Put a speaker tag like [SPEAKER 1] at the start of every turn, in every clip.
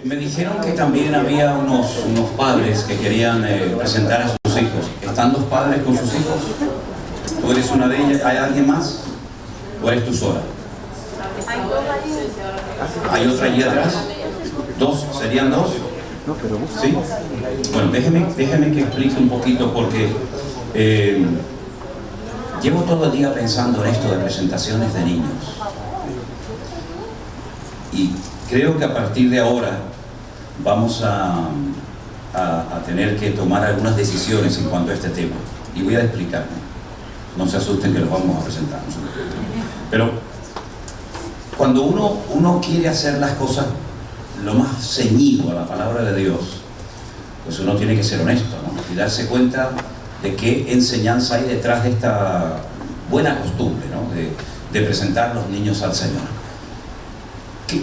[SPEAKER 1] Me dijeron que también había unos padres que querían presentar a sus hijos. ¿Están los padres con sus hijos? ¿Tú eres una de ellas? ¿Hay alguien más? ¿O eres tú sola? ¿Hay otra allí atrás? ¿Dos? ¿Serían dos? ¿Sí? Bueno, déjeme que explique un poquito porque llevo todo el día pensando en esto de presentaciones de niños. Y creo que a partir de ahora vamos a tener que tomar algunas decisiones en cuanto a este tema. Y voy a explicarme. No se asusten que los vamos a presentar. Pero cuando uno quiere hacer las cosas lo más ceñido a la palabra de Dios, pues uno tiene que ser honesto, ¿no? Y darse cuenta de qué enseñanza hay detrás de esta buena costumbre, ¿no? de presentar a los niños al Señor.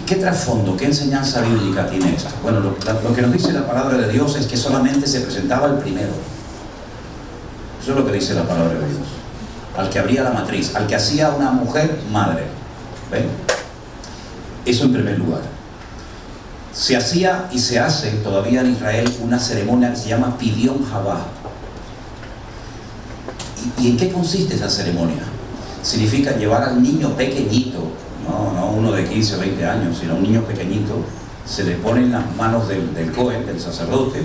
[SPEAKER 1] ¿Qué trasfondo, qué enseñanza bíblica tiene esto? Bueno, lo que nos dice la palabra de Dios es que solamente se presentaba el primero. Eso es lo que dice la palabra de Dios. Al que abría la matriz, al que hacía una mujer madre. ¿Ven? Eso en primer lugar. Se hacía y se hace todavía en Israel una ceremonia que se llama Pidión Jabá. ¿Y en qué consiste esa ceremonia? Significa llevar al niño pequeñito, no uno de 15 o 20 años, sino un niño pequeñito, se le pone en las manos del Cohen, del sacerdote,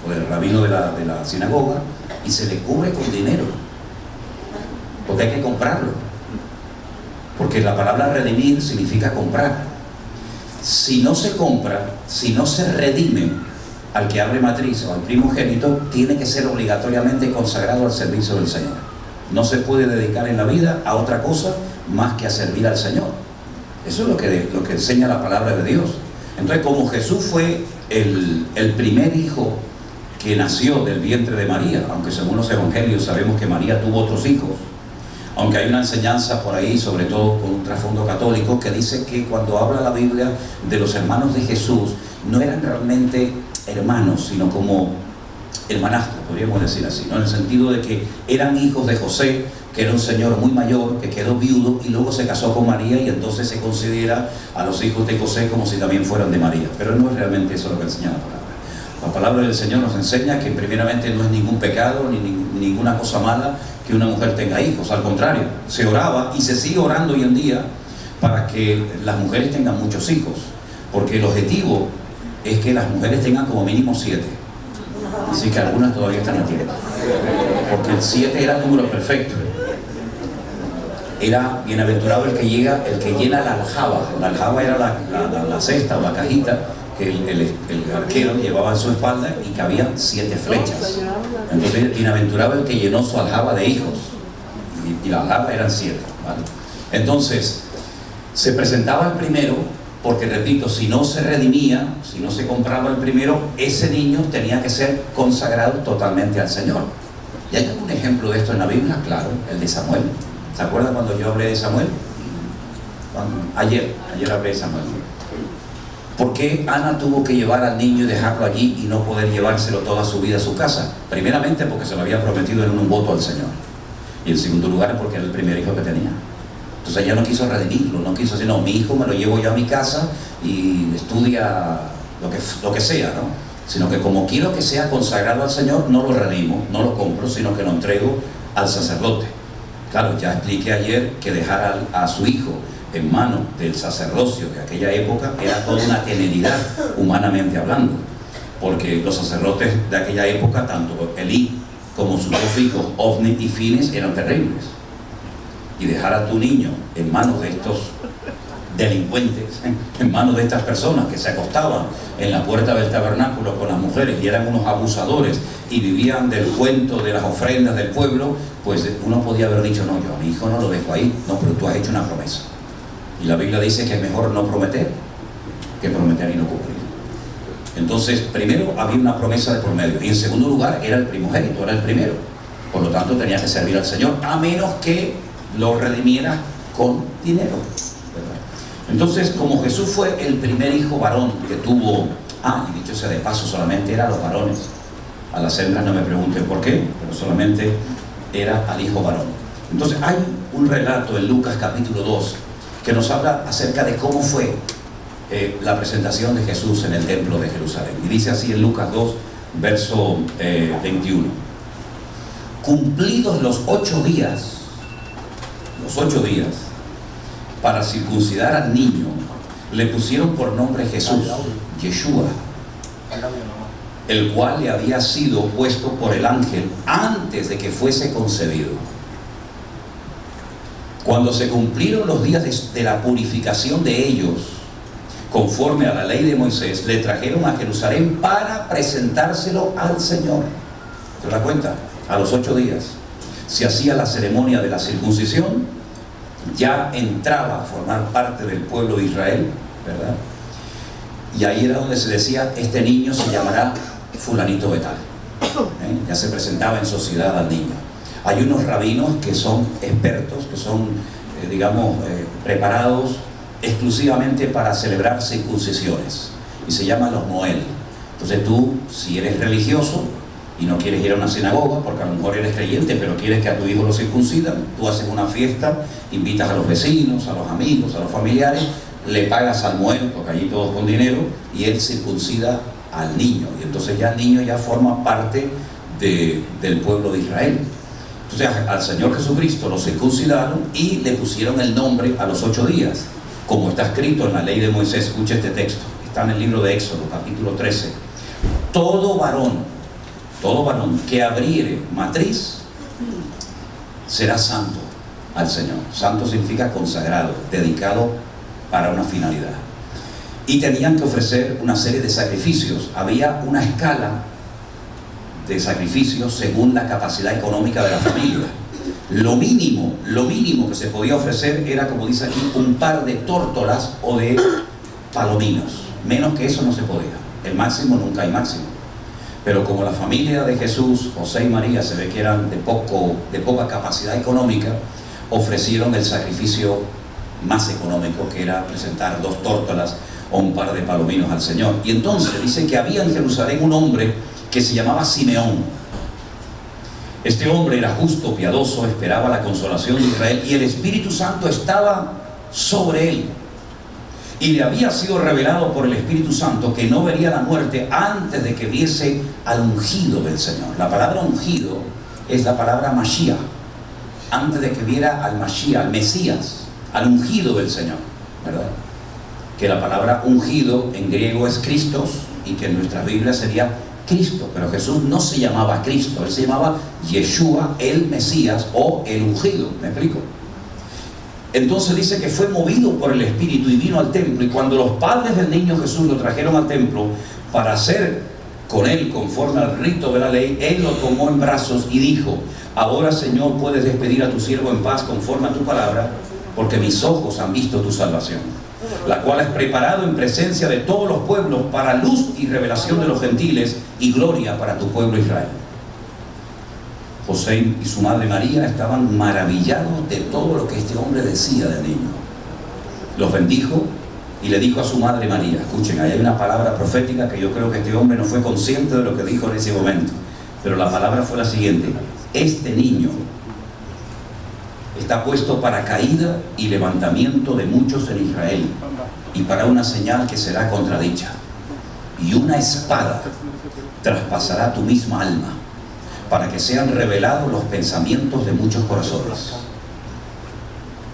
[SPEAKER 1] o del rabino de la sinagoga, y se le cubre con dinero. Porque hay que comprarlo. Porque la palabra redimir significa comprar. Si no se compra, si no se redime al que abre matriz o al primogénito, tiene que ser obligatoriamente consagrado al servicio del Señor. No se puede dedicar en la vida a otra cosa más que a servir al Señor. Eso es lo que enseña la palabra de Dios. Entonces, como Jesús fue el primer hijo que nació del vientre de María, aunque según los evangelios sabemos que María tuvo otros hijos, aunque hay una enseñanza por ahí, sobre todo con un trasfondo católico, que dice que cuando habla la Biblia de los hermanos de Jesús, no eran realmente hermanos, sino como hermanastros, podríamos decir así, ¿no? En el sentido de que eran hijos de José, que era un señor muy mayor, que quedó viudo y luego se casó con María, y entonces se considera a los hijos de José como si también fueran de María. Pero no es realmente eso lo que enseña la palabra. La palabra del Señor nos enseña que primeramente no es ningún pecado ni ninguna cosa mala que una mujer tenga hijos. Al contrario, se oraba y se sigue orando hoy en día para que las mujeres tengan muchos hijos, porque el objetivo es que las mujeres tengan como mínimo 7. Así que algunas todavía están a tiempo, porque el 7 era el número perfecto. Era bienaventurado el que llena la aljaba. La aljaba era la cesta o la cajita que el arquero llevaba en su espalda y cabían 7 flechas. Entonces, bienaventurado el que llenó su aljaba de hijos, y la aljaba eran 7, ¿vale? Entonces, se presentaba el primero, porque repito, si no se redimía, si no se compraba el primero, ese niño tenía que ser consagrado totalmente al Señor. ¿Y hay algún ejemplo de esto en la Biblia? Claro, el de Samuel. ¿Se acuerdan cuando yo hablé de Samuel? Ayer hablé de Samuel. ¿Por qué Ana tuvo que llevar al niño y dejarlo allí y no poder llevárselo toda su vida a su casa? Primeramente porque se lo había prometido en un voto al Señor. Y en segundo lugar porque era el primer hijo que tenía. Entonces ella no quiso redimirlo, no quiso decir, no, mi hijo me lo llevo yo a mi casa y estudia lo que sea, ¿no? Sino que como quiero que sea consagrado al Señor, no lo redimo, no lo compro, sino que lo entrego al sacerdote. Claro, ya expliqué ayer que dejar a su hijo en manos del sacerdocio de aquella época era toda una temeridad, humanamente hablando, porque los sacerdotes de aquella época, tanto Elí como sus dos hijos, Ofni y Fines, eran terribles. Y dejar a tu niño en manos de estos delincuentes, en manos de estas personas que se acostaban en la puerta del tabernáculo con las mujeres y eran unos abusadores y vivían del cuento de las ofrendas del pueblo, pues uno podía haber dicho, no, yo a mi hijo no lo dejo ahí. No, pero tú has hecho una promesa. Y la Biblia dice que es mejor no prometer que prometer y no cumplir. Entonces, primero había una promesa de por medio, y en segundo lugar era el primogénito, era el primero. Por lo tanto, tenía que servir al Señor, a menos que lo redimiera con dinero, ¿verdad? Entonces, como Jesús fue el primer hijo varón que tuvo, y dicho sea de paso, solamente era a los varones. A las hembras no me pregunten por qué, pero solamente era al hijo varón. Entonces, hay un relato en Lucas capítulo 2 que nos habla acerca de cómo fue la presentación de Jesús en el templo de Jerusalén. Y dice así en Lucas 2, verso 21. Cumplidos los 8 días, para circuncidar al niño, le pusieron por nombre Jesús, Yeshua, el cual le había sido puesto por el ángel antes de que fuese concebido. Cuando se cumplieron los días de la purificación de ellos, conforme a la ley de Moisés, le trajeron a Jerusalén para presentárselo al Señor. ¿Se da cuenta? A los 8 días se hacía la ceremonia de la circuncisión, ya entraba a formar parte del pueblo de Israel, ¿verdad? Y ahí era donde se decía, este niño se llamará fulanito de tal. Ya se presentaba en sociedad al niño. Hay unos rabinos que son expertos, que son, preparados exclusivamente para celebrar circuncisiones, y se llaman los Moel. Entonces tú, si eres religioso y no quieres ir a una sinagoga, porque a lo mejor eres creyente, pero quieres que a tu hijo lo circuncidan, tú haces una fiesta, invitas a los vecinos, a los amigos, a los familiares, le pagas al Moel, porque allí todos con dinero, y él circuncida al niño, y entonces ya el niño ya forma parte del pueblo de Israel. Entonces al Señor Jesucristo lo circuncidaron y le pusieron el nombre a los 8 días, como está escrito en la ley de Moisés. Escucha este texto, está en el libro de Éxodo, capítulo 13. Todo varón que abriere matriz será santo al Señor. Santo significa consagrado, dedicado para una finalidad. Y tenían que ofrecer una serie de sacrificios. Había una escala de sacrificios según la capacidad económica de la familia. Lo mínimo que se podía ofrecer era, como dice aquí, un par de tórtolas o de palominos. Menos que eso no se podía. El máximo, nunca hay máximo. Pero como la familia de Jesús, José y María, se ve que eran de poca capacidad económica, ofrecieron el sacrificio más económico, que era presentar 2 tórtolas o un par de palominos al Señor. Y entonces dice que había en Jerusalén un hombre que se llamaba Simeón. Este hombre era justo, piadoso, esperaba la consolación de Israel, y el Espíritu Santo estaba sobre él. Y le había sido revelado por el Espíritu Santo que no vería la muerte antes de que viese al ungido del Señor. La palabra ungido es la palabra Mashiach. Antes de que viera al Mashiach, al Mesías, al ungido del Señor, ¿verdad? Que la palabra ungido en griego es Christos, y que en nuestras Biblias sería Cristo. Pero Jesús no se llamaba Cristo, él se llamaba Yeshua, el Mesías, o el ungido. ¿Me explico? Entonces dice que fue movido por el Espíritu y vino al templo, y cuando los padres del niño Jesús lo trajeron al templo para hacer con él conforme al rito de la ley, él lo tomó en brazos y dijo: ahora, Señor, puedes despedir a tu siervo en paz conforme a tu palabra, porque mis ojos han visto tu salvación, la cual has preparado en presencia de todos los pueblos para luz y revelación de los gentiles y gloria para tu pueblo Israel. José y su madre María estaban maravillados de todo lo que este hombre decía del niño. Los bendijo y le dijo a su madre María, escuchen, ahí hay una palabra profética que yo creo que este hombre no fue consciente de lo que dijo en ese momento, pero la palabra fue la siguiente: este niño está puesto para caída y levantamiento de muchos en Israel, y para una señal que será contradicha, y una espada traspasará tu misma alma, para que sean revelados los pensamientos de muchos corazones.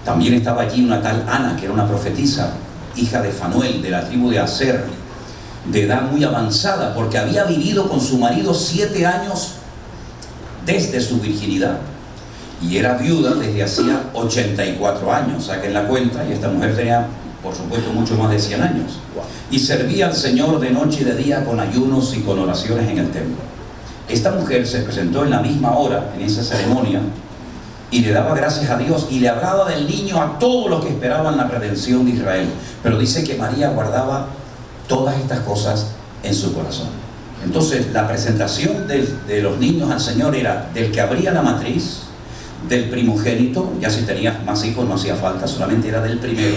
[SPEAKER 1] También estaba allí una tal Ana, que era una profetisa, hija de Fanuel, de la tribu de Aser, de edad muy avanzada, porque había vivido con su marido 7 años desde su virginidad, y era viuda desde hacía 84 años, saquen la cuenta, y esta mujer tenía, por supuesto, mucho más de 100 años, y servía al Señor de noche y de día con ayunos y con oraciones en el templo. Esta mujer se presentó en la misma hora, en esa ceremonia, y le daba gracias a Dios, y le hablaba del niño a todos los que esperaban la redención de Israel. Pero dice que María guardaba todas estas cosas en su corazón. Entonces, la presentación de los niños al Señor era del que abría la matriz, del primogénito, ya si tenías más hijos no hacía falta, solamente era del primero.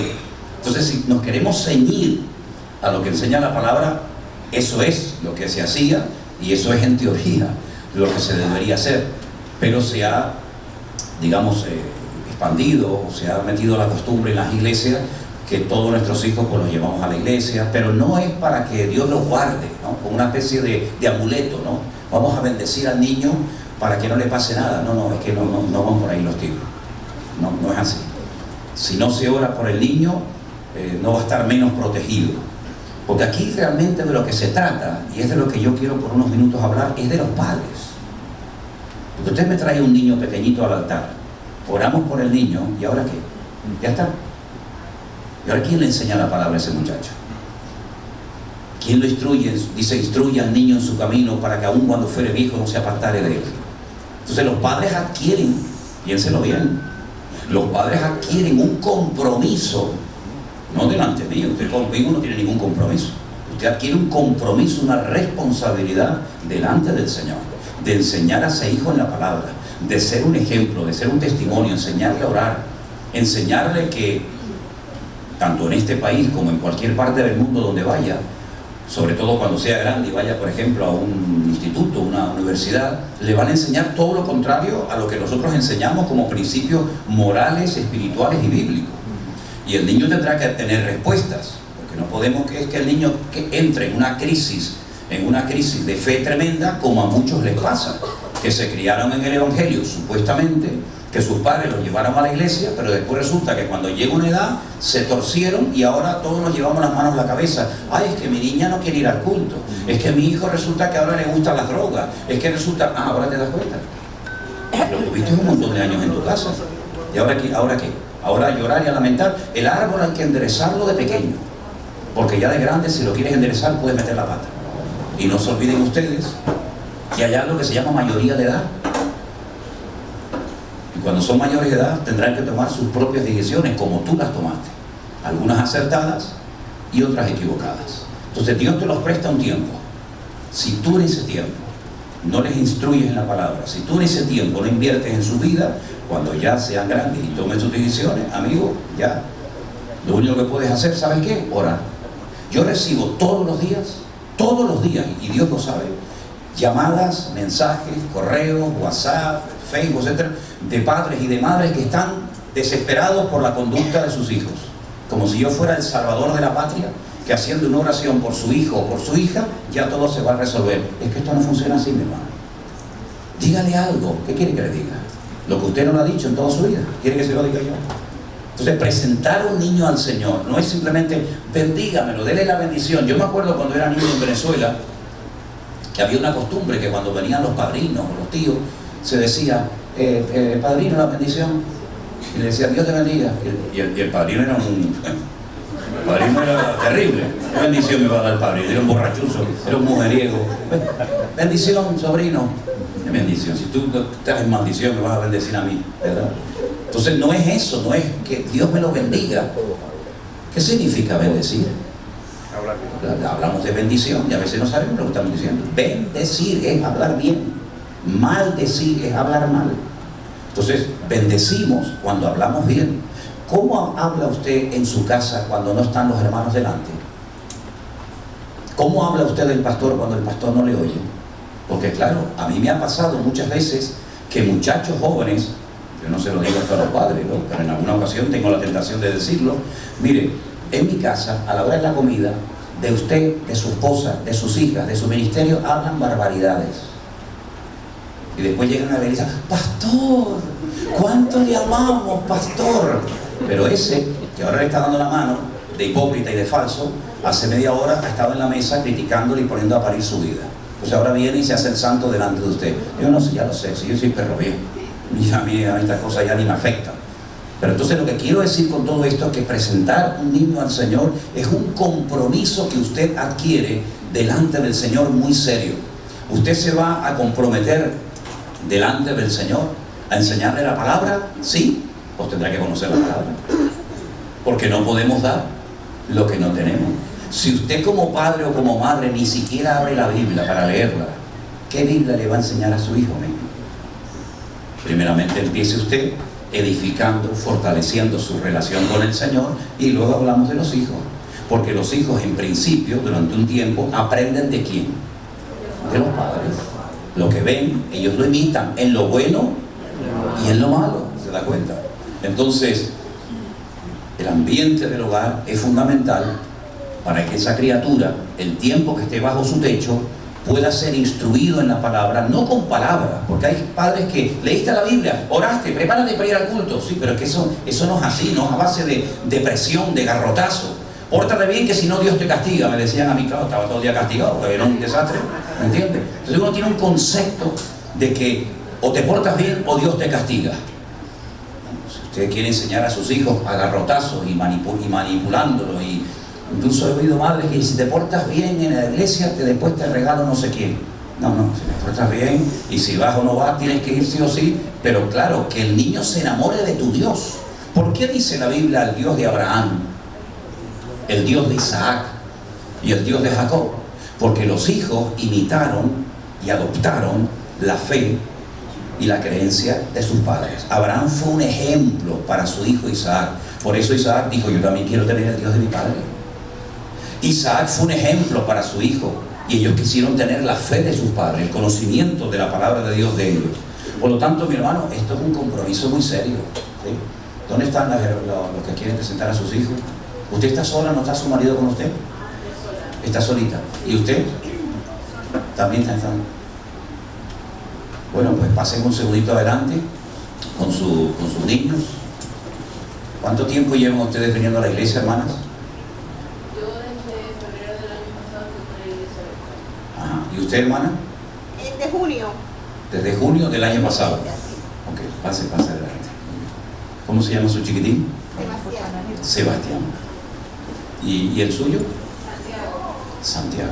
[SPEAKER 1] Entonces, si nos queremos ceñir a lo que enseña la palabra, eso es lo que se hacía, y eso es en teoría lo que se debería hacer, pero se ha, expandido, o se ha metido la costumbre en las iglesias que todos nuestros hijos pues los llevamos a la iglesia, pero no es para que Dios los guarde, ¿no? Como una especie de amuleto, ¿no? Vamos a bendecir al niño para que no le pase nada. No, es que no van por ahí los tiros. No es así. Si no se ora por el niño, no va a estar menos protegido. Porque aquí realmente de lo que se trata, y es de lo que yo quiero por unos minutos hablar, es de los padres. Porque usted me trae un niño pequeñito al altar, oramos por el niño, ¿y ahora qué? Ya está. ¿Y ahora quién le enseña la palabra a ese muchacho? ¿Quién lo instruye? Dice, instruye al niño en su camino para que aun cuando fuere viejo no se apartare de él. Entonces los padres adquieren, piénselo bien, los padres adquieren un compromiso, no delante mío, usted conmigo no tiene ningún compromiso. Usted adquiere un compromiso, una responsabilidad delante del Señor, de enseñar a ese hijo en la palabra, de ser un ejemplo, de ser un testimonio, enseñarle a orar, enseñarle que tanto en este país como en cualquier parte del mundo donde vaya, sobre todo cuando sea grande y vaya, por ejemplo, a un instituto, una universidad, le van a enseñar todo lo contrario a lo que nosotros enseñamos como principios morales, espirituales y bíblicos. Y el niño tendrá que tener respuestas, porque no podemos que el niño que entre en una crisis de fe tremenda, como a muchos les pasa, que se criaron en el Evangelio, supuestamente, que sus padres los llevaron a la iglesia, pero después resulta que cuando llega una edad se torcieron y ahora todos nos llevamos las manos a la cabeza. Ay, es que mi niña no quiere ir al culto, es que mi hijo resulta que ahora le gustan las drogas, es que resulta, ahora te das cuenta. Lo tuviste un montón de años en tu casa. ¿Y ahora qué? Ahora llorar y a lamentar. El árbol hay que enderezarlo de pequeño, porque ya de grande, si lo quieres enderezar, puedes meter la pata. Y no se olviden ustedes que hay algo que se llama mayoría de edad. Cuando son mayores de edad tendrán que tomar sus propias decisiones como tú las tomaste, algunas acertadas y otras equivocadas. Entonces Dios te los presta un tiempo. Si tú en ese tiempo no les instruyes en la palabra, si tú en ese tiempo no inviertes en su vida, cuando ya sean grandes y tomen sus decisiones, amigo, ya lo único que puedes hacer, ¿sabes qué? Orar. Yo recibo todos los días, y Dios lo sabe, llamadas, mensajes, correos, WhatsApp, Facebook, etcétera, de padres y de madres que están desesperados por la conducta de sus hijos, como si yo fuera el salvador de la patria, que haciendo una oración por su hijo o por su hija, ya todo se va a resolver. Es que esto no funciona así, mi hermano. Dígale algo. ¿Qué quiere que le diga? Lo que usted no lo ha dicho en toda su vida, ¿quiere que se lo diga yo? Entonces, presentar a un niño al Señor no es simplemente bendígamelo, dele la bendición. Yo me acuerdo cuando era niño en Venezuela, que había una costumbre que cuando venían los padrinos o los tíos, se decía, padrino, la bendición. Y le decía, Dios te bendiga. Y el padrino era el padrino era terrible. ¿Qué bendición me va a dar el padrino? Era un borrachuzo, era un mujeriego. Bendición, sobrino. ¿Qué bendición? Si tú estás en maldición, me vas a bendecir a mí, ¿verdad? Entonces no es eso, no es que Dios me lo bendiga. ¿Qué significa bendecir? Hablamos de bendición y a veces no sabemos lo que estamos diciendo. Bendecir es hablar bien, maldecir es hablar mal. Entonces, bendecimos cuando hablamos bien. ¿Cómo habla usted en su casa cuando no están los hermanos delante? ¿Cómo habla usted del pastor cuando el pastor no le oye? Porque claro, a mí me ha pasado muchas veces que muchachos jóvenes, yo no se lo digo hasta a los padres, ¿no? Pero en alguna ocasión tengo la tentación de decirlo. Mire, en mi casa, a la hora de la comida, de usted, de su esposa, de sus hijas, de su ministerio, hablan barbaridades. Y después llegan a la iglesia, pastor, ¿cuánto le amamos, pastor? Pero ese, que ahora le está dando la mano, de hipócrita y de falso, hace media hora ha estado en la mesa criticándole y poniendo a parir su vida. Pues ahora viene y se hace el santo delante de usted. Yo no sé, ya lo sé, si yo soy perro viejo. Y a mí estas cosas ya ni me afectan. Pero entonces lo que quiero decir con todo esto es que presentar un niño al Señor es un compromiso que usted adquiere delante del Señor muy serio. Usted se va a comprometer delante del Señor a enseñarle la palabra, sí, pues tendrá que conocer la palabra. Porque no podemos dar lo que no tenemos. Si usted como padre o como madre ni siquiera abre la Biblia para leerla, ¿qué Biblia le va a enseñar a su hijo? Primeramente empiece usted edificando, fortaleciendo su relación con el Señor y luego hablamos de los hijos. Porque los hijos en principio, durante un tiempo, aprenden ¿de quién? De los padres. Lo que ven, ellos lo imitan en lo bueno y en lo malo, ¿se da cuenta? Entonces, El ambiente del hogar es fundamental para que esa criatura, el tiempo que esté bajo su techo, pueda ser instruido en la palabra, no con palabras, porque hay padres que leíste la Biblia, oraste, prepárate para ir al culto, sí, pero es que eso no es así, no es a base de presión, de garrotazo. Pórtate bien que si no Dios te castiga, me decían a mí, claro, estaba todo el día castigado, porque era un desastre, ¿me entiendes? Entonces uno tiene un concepto de que o te portas bien o Dios te castiga. Si usted quiere enseñar a sus hijos a garrotazos y manipulándolos, y incluso he oído madres que si te portas bien en la iglesia, después te regalo no sé quién. No, si te portas bien y si vas o no vas, tienes que ir sí o sí, pero claro, que el niño se enamore de tu Dios. ¿Por qué dice la Biblia el Dios de Abraham, el Dios de Isaac y el Dios de Jacob? Porque los hijos imitaron y adoptaron la fe y la creencia de sus padres. Abraham fue un ejemplo para su hijo Isaac. Por eso Isaac dijo, yo también quiero tener el Dios de mi padre. Isaac fue un ejemplo para su hijo y ellos quisieron tener la fe de sus padres, el conocimiento de la palabra de Dios de ellos. Por lo tanto, mi hermano, esto es un compromiso muy serio, ¿sí? ¿Dónde están los que quieren presentar a sus hijos? ¿Usted está sola? ¿No está su marido con usted? Está solita. ¿Y usted? También está. Bueno, pues pasen un segundito adelante con sus niños. ¿Cuánto tiempo llevan ustedes viniendo a la iglesia, hermanas?
[SPEAKER 2] Yo desde febrero del año pasado estoy en la iglesia.
[SPEAKER 1] Ajá. ¿Y usted, hermana?
[SPEAKER 3] De junio.
[SPEAKER 1] Desde junio del año pasado. Ok, pase adelante. ¿Cómo se llama su chiquitín? Sebastián. ¿Y el suyo? Santiago.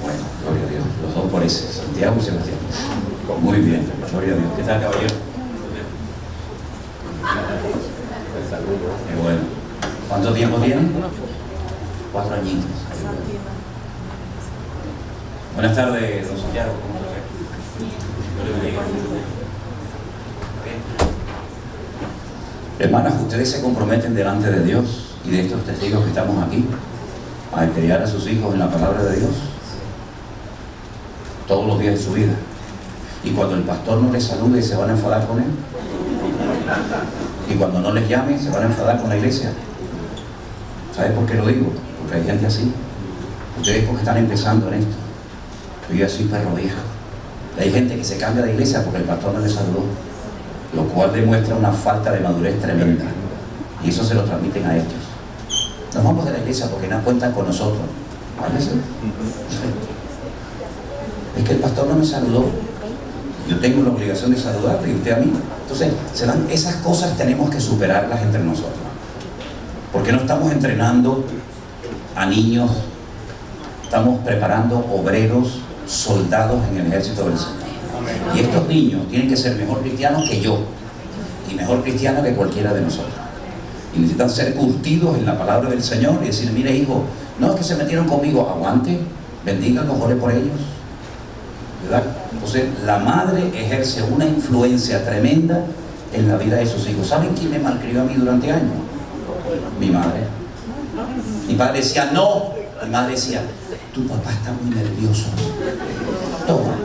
[SPEAKER 1] Bueno, gloria a Dios. Los dos por ese, Santiago y Sebastián. Muy bien, gloria a Dios. ¿Qué tal, caballero? Bueno. ¿Cuánto tiempo tienen? 4 añitos. Buenas tardes, don Santiago. ¿Cómo está? Hermanas, ustedes se comprometen delante de Dios y de estos testigos que estamos aquí a criar a sus hijos en la palabra de Dios todos los días de su vida. Y cuando el pastor no les salude, se van a enfadar con él. Y cuando no les llame, se van a enfadar con la iglesia. ¿Sabes por qué lo digo? Porque hay gente así. Ustedes porque están empezando en esto. Yo soy perro viejo. Hay gente que se cambia de iglesia porque el pastor no les saludó, lo cual demuestra una falta de madurez tremenda. Y eso se lo transmiten a ellos. Nos vamos de la iglesia porque no cuentan con nosotros. ¿Vale? Es que el pastor no me saludó. Yo tengo la obligación de saludarle y usted a mí. Entonces, esas cosas tenemos que superarlas entre nosotros. Porque no estamos entrenando a niños, estamos preparando obreros, soldados en el ejército del Señor. Y estos niños tienen que ser mejor cristianos que yo y mejor cristianos que cualquiera de nosotros. Y necesitan ser curtidos en la palabra del Señor y decir, mire hijo, no es que se metieron conmigo, aguante, bendíganlos, ore por ellos, ¿verdad? Entonces la madre ejerce una influencia tremenda en la vida de sus hijos. ¿Saben quién me malcrió a mí durante años? Mi madre. Mi padre decía no, mi madre decía, tu papá está muy nervioso, toma.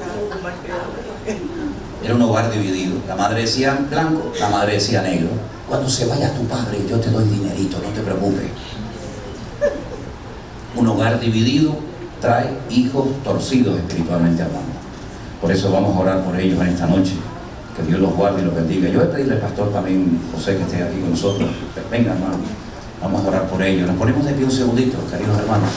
[SPEAKER 1] Era un hogar dividido. La madre decía blanco, la madre decía negro. Cuando se vaya tu padre, yo te doy dinerito, no te preocupes. Un hogar dividido trae hijos torcidos espiritualmente hablando. Por eso vamos a orar por ellos en esta noche. Que Dios los guarde y los bendiga. Yo voy a pedirle al pastor también, José, que esté aquí con nosotros. Venga, hermano, vamos a orar por ellos. Nos ponemos de pie un segundito, queridos hermanos.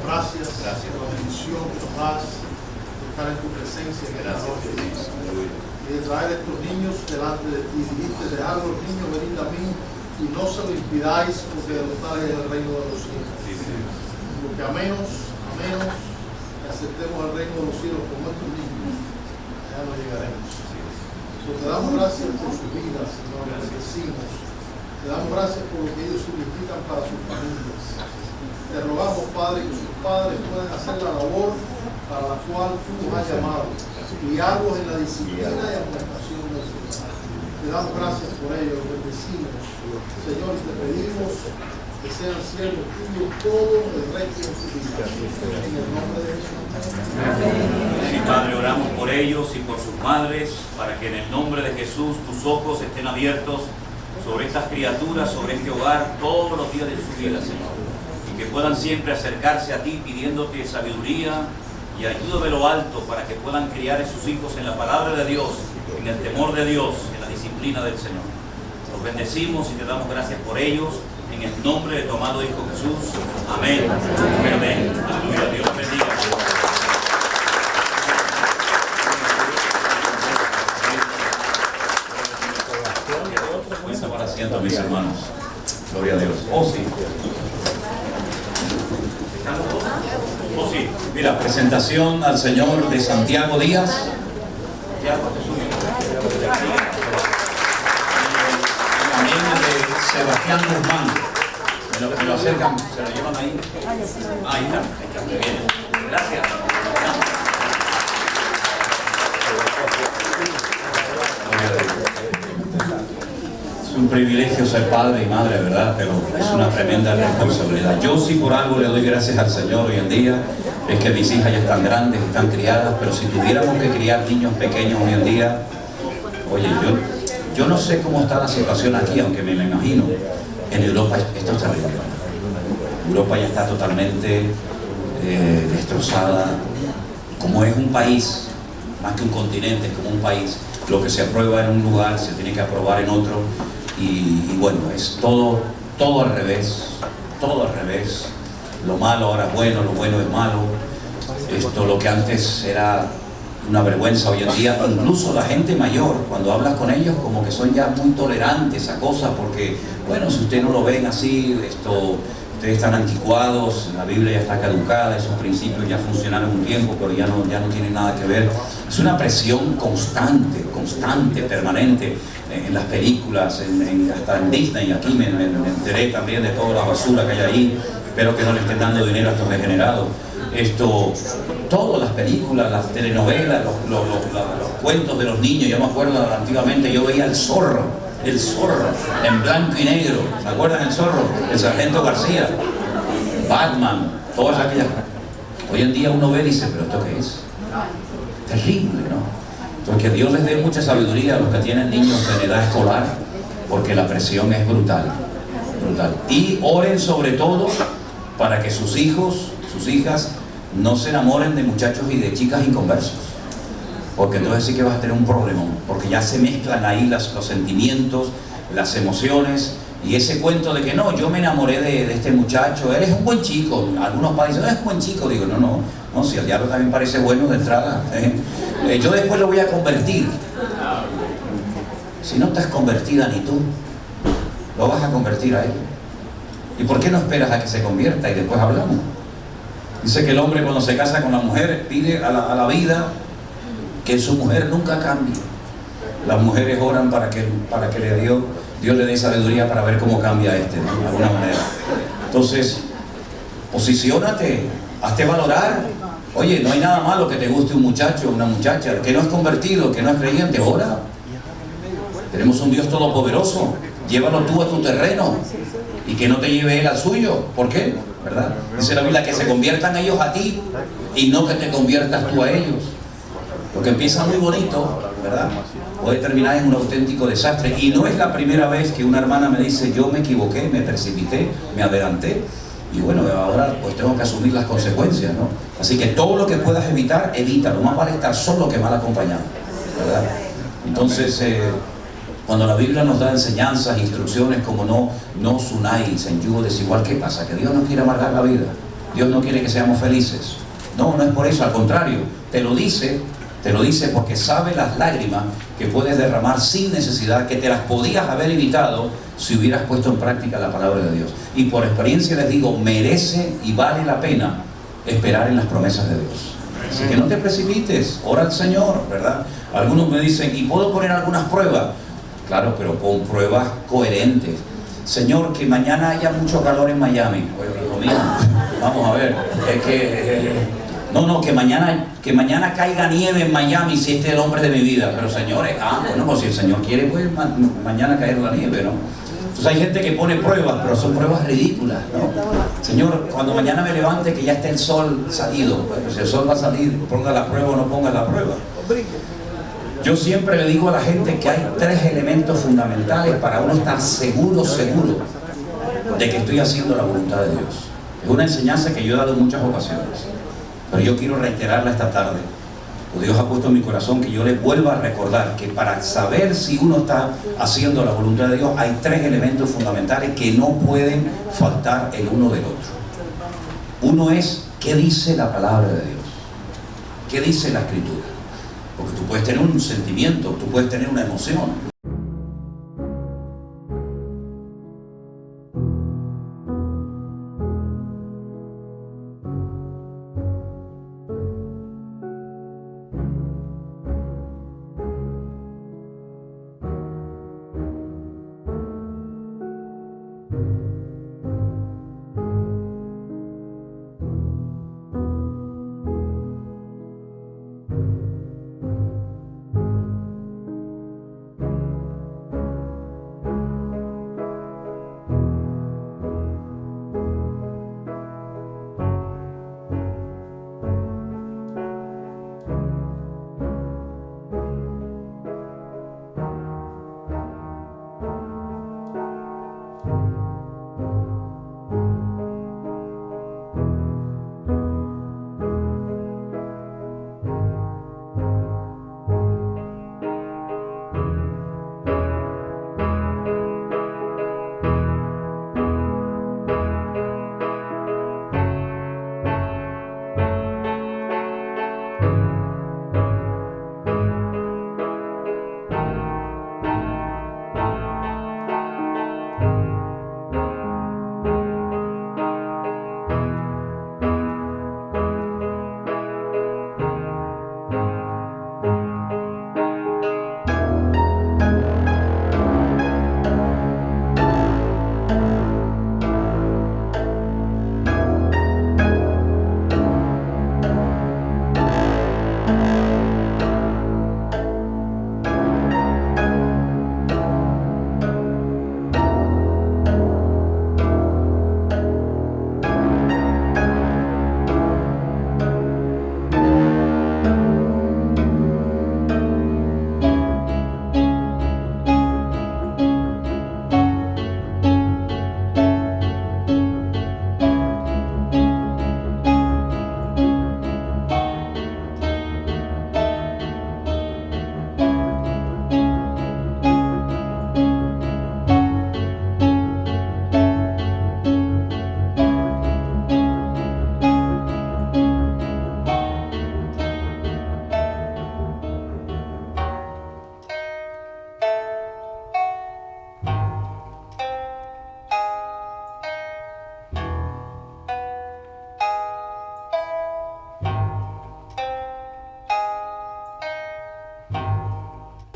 [SPEAKER 4] Gracias por la bendición que nos das de estar en tu presencia en esta noche y de traer a estos niños delante de ti. Dijiste, dejad a los niños venir a mí y no se lo impidáis porque de los tales es el reino de los cielos. Porque a menos que aceptemos el reino de los cielos con nuestros niños, allá no llegaremos. Te damos gracias por su vida, Señor, bendecimos. Te damos gracias por lo que ellos significan para sus familias. Te rogamos, Padre, que sus padres puedan hacer la labor para la cual tú nos has llamado, guiarlos en la disciplina y amonestación del Señor. Te damos gracias por ello, bendecimos, Señor, y te pedimos que sean siervos tuyos todo el resto de su vida. En el nombre de Jesús.
[SPEAKER 3] Sí, Padre, oramos por ellos y por sus madres, para que en el nombre de Jesús tus ojos estén abiertos sobre estas criaturas, sobre este hogar, todos los días de su vida, Señor. Y que puedan siempre acercarse a ti pidiéndote sabiduría y ayuda de lo alto para que puedan criar a sus hijos en la palabra de Dios, en el temor de Dios, en la disciplina del Señor. Los bendecimos y te damos gracias por ellos, en el nombre de tu amado Hijo Jesús. Amén. Amén. Aleluya. Dios bendiga.
[SPEAKER 1] Para asiento, mis hermanos. Gloria a Dios. Oh, sí. Oh, sí. Mira, presentación al señor de Santiago Díaz. También de Sebastián Guzmán. Me lo acercan, se lo llevan ahí. Ahí está, muy bien. Gracias. Es un privilegio ser padre y madre, ¿verdad? Pero es una tremenda responsabilidad. Yo sí por algo le doy gracias al Señor hoy en día, es que mis hijas ya están grandes, están criadas, pero si tuviéramos que criar niños pequeños hoy en día, oye, yo no sé cómo está la situación aquí, aunque me lo imagino. En Europa esto es terrible. Europa ya está totalmente destrozada. Como es un país, más que un continente, es como un país. Lo que se aprueba en un lugar se tiene que aprobar en otro. Y bueno, es todo al revés, todo al revés. Lo malo ahora es bueno, lo bueno es malo. Lo que antes era una vergüenza, hoy en día, incluso la gente mayor, cuando hablas con ellos, como que son ya muy tolerantes a cosas, porque, bueno, si ustedes no lo ven así, ustedes están anticuados, la Biblia ya está caducada, esos principios ya funcionaron un tiempo, pero ya no tienen nada que ver. Es una presión constante, permanente, en las películas, hasta en Disney. Aquí me enteré también de toda la basura que hay ahí. Espero que no le estén dando dinero a estos degenerados. Todas las películas, las telenovelas, los cuentos de los niños. Yo me acuerdo antiguamente, yo veía el zorro, en blanco y negro. ¿Se acuerdan el zorro? El Sargento García, Batman, todas aquellas. Hoy en día uno ve y dice, ¿pero esto qué es? Terrible, ¿no? Entonces que Dios les dé mucha sabiduría a los que tienen niños en edad escolar, porque la presión es brutal. Y oren sobre todo para que sus hijos, sus hijas, no se enamoren de muchachos y de chicas inconversos, porque entonces sí que vas a tener un problema, porque ya se mezclan ahí los sentimientos, las emociones, y ese cuento de que no, yo me enamoré de este muchacho, él es un buen chico. Algunos padres dicen, es un buen chico. Digo, no, si al diablo también parece bueno de entrada, yo después lo voy a convertir. Si no estás convertida ni tú, lo vas a convertir a él. ¿Y por qué no esperas a que se convierta y después hablamos? Dice que el hombre cuando se casa con la mujer pide a la vida que su mujer nunca cambie. Las mujeres oran para que Dios le dé sabiduría para ver cómo cambia de alguna manera. Entonces, posiciónate, hazte valorar. Oye, no hay nada malo que te guste un muchacho o una muchacha, que no es convertido, que no es creyente, ora. Tenemos un Dios todopoderoso, llévalo tú a tu terreno y que no te lleve él al suyo. ¿Por qué? ¿Verdad? Dice la Biblia que se conviertan ellos a ti y no que te conviertas tú a ellos. Lo que empieza muy bonito, ¿verdad?, puede terminar en un auténtico desastre. Y no es la primera vez que una hermana me dice, yo me equivoqué, me precipité, me adelanté, y bueno, ahora pues tengo que asumir las consecuencias, ¿no? Así que todo lo que puedas evitar, evítalo. Más vale estar solo que mal acompañado, ¿verdad? Entonces, cuando la Biblia nos da enseñanzas, instrucciones como no os unáis en yugo desigual, ¿qué pasa? Que Dios no quiere amargar la vida, Dios no quiere que seamos felices. No es por eso, al contrario, te lo dice porque sabe las lágrimas que puedes derramar sin necesidad, que te las podías haber evitado si hubieras puesto en práctica la palabra de Dios. Y por experiencia les digo, merece y vale la pena esperar en las promesas de Dios. Así que no te precipites, ora al Señor, ¿verdad? Algunos me dicen, ¿y puedo poner algunas pruebas? Claro, pero pon pruebas coherentes. Señor, que mañana haya mucho calor en Miami. Oye, hijo mío, vamos a ver, es que... que mañana caiga nieve en Miami si este es el hombre de mi vida. Pero señores, bueno, pues si el Señor quiere, pues mañana caer la nieve, ¿no? Entonces hay gente que pone pruebas, pero son pruebas ridículas, ¿no? Señor, cuando mañana me levante que ya esté el sol salido, bueno, si el sol va a salir, ponga la prueba o no ponga la prueba. Yo siempre le digo a la gente que hay 3 elementos fundamentales para uno estar seguro de que estoy haciendo la voluntad de Dios. Es una enseñanza que yo he dado en muchas ocasiones, pero yo quiero reiterarla esta tarde. Dios ha puesto en mi corazón que yo le vuelva a recordar que para saber si uno está haciendo la voluntad de Dios hay 3 elementos fundamentales que no pueden faltar el uno del otro. Uno es, ¿qué dice la palabra de Dios? ¿Qué dice la Escritura? Porque tú puedes tener un sentimiento, tú puedes tener una emoción.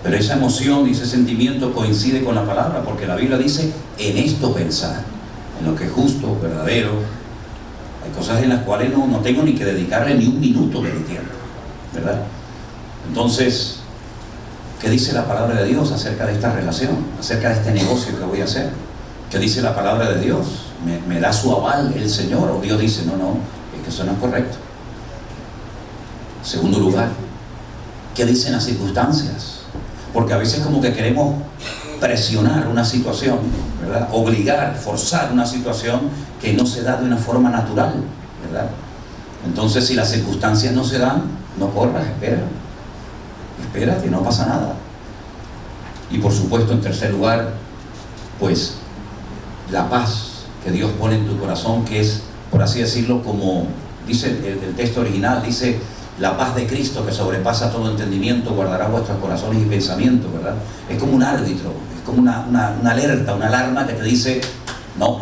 [SPEAKER 1] Pero esa emoción y ese sentimiento coincide con la palabra, porque la Biblia dice, en esto pensar, en lo que es justo, verdadero. Hay cosas en las cuales no tengo ni que dedicarle ni un minuto de mi tiempo, ¿verdad? Entonces, ¿qué dice la palabra de Dios acerca de esta relación, acerca de este negocio que voy a hacer? ¿Qué dice la palabra de Dios? ¿Me da su aval el Señor? ¿O Dios dice, no, es que eso no es correcto? Segundo lugar, ¿qué dicen las circunstancias? Porque a veces como que queremos presionar una situación, ¿verdad? Obligar, forzar una situación que no se da de una forma natural, ¿verdad? Entonces, si las circunstancias no se dan, no corras, espera, que no pasa nada. Y por supuesto, en tercer lugar, pues la paz que Dios pone en tu corazón, que es, por así decirlo, como dice el texto original, dice, la paz de Cristo que sobrepasa todo entendimiento guardará vuestros corazones y pensamientos, ¿verdad? Es como un árbitro, es como una alerta, una alarma que te dice, no.